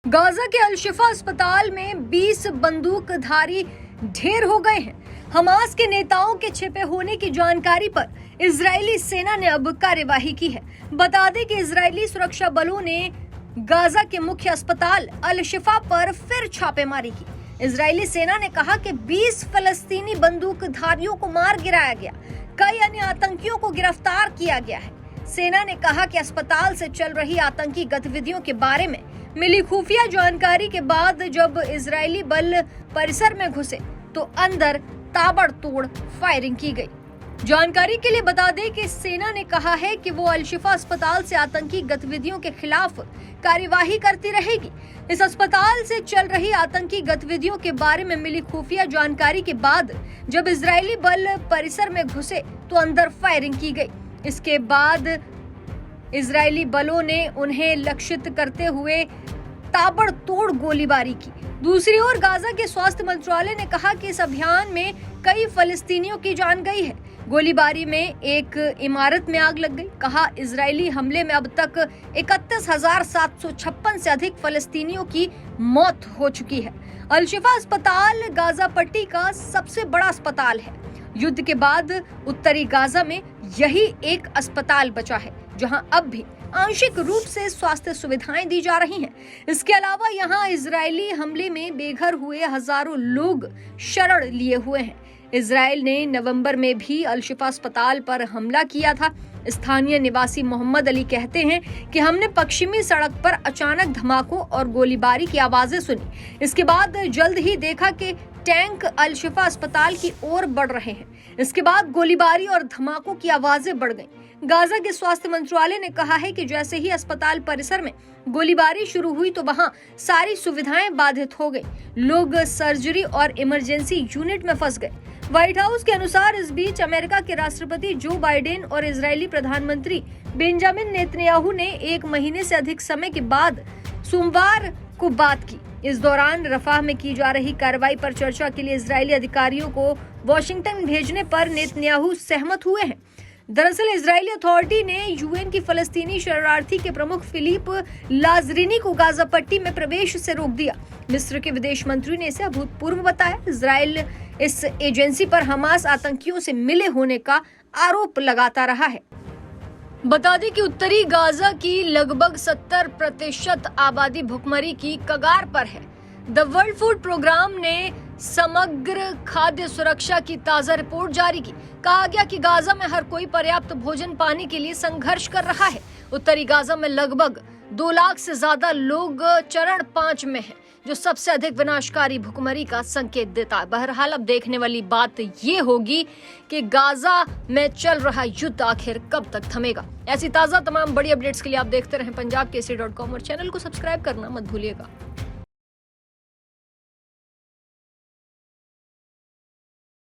Gaza के अल-शिफा अस्पताल में 20 बंदूकधारी ढेर हो गए हैं। हमास के नेताओं के छिपे होने की जानकारी पर इजरायली सेना ने अब कार्यवाही की है। बता दें कि इजरायली सुरक्षा बलों ने गाजा के मुख्य अस्पताल अल-शिफा पर फिर छापेमारी की। इजरायली सेना ने कहा कि 20 फलस्तीनी बंदूकधारियों को मार गिराया गया, कई अन्य आतंकियों को गिरफ्तार किया गया है। सेना ने कहा कि अस्पताल से चल रही आतंकी गतिविधियों के बारे में मिली खुफिया जानकारी के बाद जब इजरायली बल परिसर में घुसे तो अंदर ताबड़तोड़ फायरिंग की गई। जानकारी के लिए बता दें कि सेना ने कहा है कि वो अल-शिफा अस्पताल से आतंकी गतिविधियों के खिलाफ कार्यवाही करती रहेगी। इस अस्पताल से चल रही आतंकी गतिविधियों के बारे में मिली खुफिया जानकारी के बाद जब इजरायली बल परिसर में घुसे तो अंदर फायरिंग की गई। इसके बाद इजरायली बलों ने उन्हें लक्षित करते हुए ताबड़तोड़ गोलीबारी की। दूसरी ओर गाजा के स्वास्थ्य मंत्रालय ने कहा कि इस अभियान में कई फलस्तीनियों की जान गई है। गोलीबारी में एक इमारत में आग लग गई। कहा, इजरायली हमले में अब तक 31,756 से अधिक फलस्तीनियों की मौत हो चुकी है। अल-शिफा अस्पताल गाजा पट्टी का सबसे बड़ा अस्पताल है। युद्ध के बाद उत्तरी गाजा में यही एक अस्पताल बचा है जहां अब भी आंशिक रूप से स्वास्थ्य सुविधाएं दी जा रही हैं। इसके अलावा यहां इजरायली हमले में बेघर हुए हजारों लोग शरण लिए हुए हैं। इजरायल ने नवंबर में भी अल-शिफा अस्पताल पर हमला किया था। स्थानीय निवासी मोहम्मद अली कहते हैं कि हमने पश्चिमी सड़क पर अचानक धमाकों और गोलीबारी की आवाजें सुनी। इसके बाद जल्द ही देखा कि टैंक अल-शिफा अस्पताल की ओर बढ़ रहे हैं। इसके बाद गोलीबारी और धमाकों की आवाजें बढ़ गईं। गाजा के स्वास्थ्य मंत्रालय ने कहा है कि जैसे ही अस्पताल परिसर में गोलीबारी शुरू हुई तो वहां सारी सुविधाएं बाधित हो गई। लोग सर्जरी और इमरजेंसी यूनिट में फंस गए। व्हाइट हाउस के अनुसार इस बीच अमेरिका के राष्ट्रपति जो बाइडेन और इजरायली प्रधानमंत्री बेंजामिन नेतन्याहू ने 1 महीने से अधिक समय के बाद सोमवार को बात की। इस दौरान रफाह में की जा रही कार्रवाई पर चर्चा के लिए इजरायली अधिकारियों को वॉशिंगटन भेजने पर नेतन्याहू सहमत हुए हैं। दरअसल इजरायली अथॉरिटी ने यूएन की फलस्तीनी शरणार्थी के प्रमुख फिलिप लाजरिनी को गाजा पट्टी में प्रवेश से रोक दिया। मिस्र के विदेश मंत्री ने इसे अभूतपूर्व बताया। इजरायल इस एजेंसी पर हमास आतंकियों से मिले होने का आरोप लगाता रहा है। बता दें कि उत्तरी गाजा की लगभग 70% आबादी भुखमरी की कगार पर है। द वर्ल्ड फूड प्रोग्राम ने समग्र खाद्य सुरक्षा की ताजा रिपोर्ट जारी की। कहा गया कि गाजा में हर कोई पर्याप्त भोजन पाने के लिए संघर्ष कर रहा है। उत्तरी गाजा में लगभग 2 लाख से ज्यादा लोग चरण 5 में हैं, जो सबसे अधिक विनाशकारी भुखमरी का संकेत देता है। बहरहाल अब देखने वाली बात ये होगी कि गाजा में चल रहा युद्ध आखिर कब तक थमेगा। ऐसी ताजा तमाम बड़ी अपडेट्स के लिए आप देखते रहें पंजाबकेसरी.com और चैनल को सब्सक्राइब करना मत भूलिएगा।